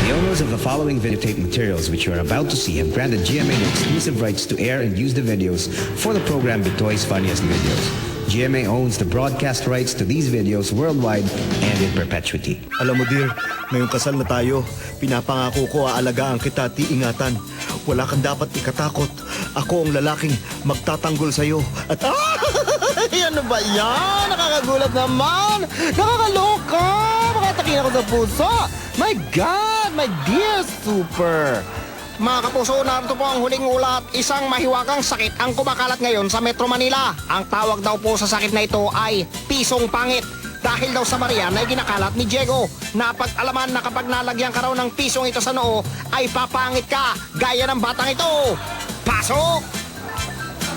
The owners of the following videotape materials which you are about to see have granted GMA the exclusive rights to air and use the videos for the program Bitoy's Funniest Videos. GMA owns the broadcast rights to these videos worldwide and in perpetuity. Alam mo dear, ngayong kasal na tayo, pinapangako ko aalagaan kita at iingatan. Wala kang dapat ikatakot. Ako ang lalaking magtatanggol sa'yo. At ano ba yan? Nakakagulat naman! Nakakaloka! Makatakin ako sa puso! My God! My dear super! Mga kapuso, narito po ang huling ulat. Isang mahiwagang sakit ang kumakalat ngayon sa Metro Manila. Ang tawag daw po sa sakit na ito ay pisong pangit. Dahil daw sa Marian ay ginakalat ni Diego. Napag-alaman na kapag nalagyan ka raw ng pisong ito sa noo, ay papangit ka, gaya ng batang ito. Pasok!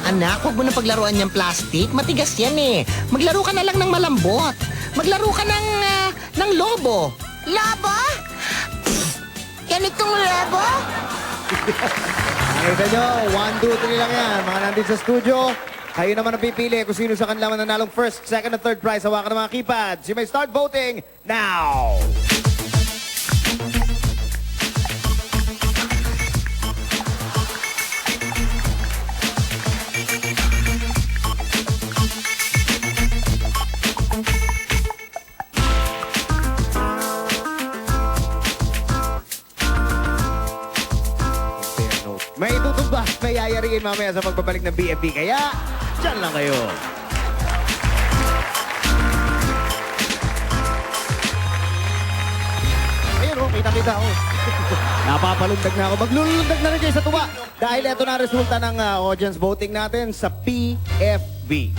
Anak, huwag mo na paglaruan niyang plastic. Matigas yan eh. Maglaro ka na lang ng malambot. Maglaro ka ng lobo. Lobo? Ganitong lobo? Nakita nyo, 1, 2, 3 lang yan. Mga nandito sa studio, kayo naman ang pipili kung sino sa kanila mananalong first, second, and third prize. Hawakan ng mga keypads. You may start voting now! May tutumba, may yayariin mamaya sa pagbabalik ng BFP. Kaya, dyan lang kayo. Ayun oh, kita-kita ako. Napapalundag na ako. Maglulundag na rin kayo sa tuwa. Dahil ito na ang resulta ng audience voting natin sa PFB.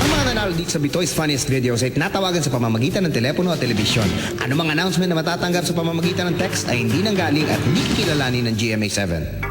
Ang mga nanalo dito sa Bitoy's Funniest Videos ay tinatawagan sa pamamagitan ng telepono at telebisyon. Anumang announcement na matatanggap sa pamamagitan ng text ay hindi nanggaling at hindi kikilalanin ng GMA7.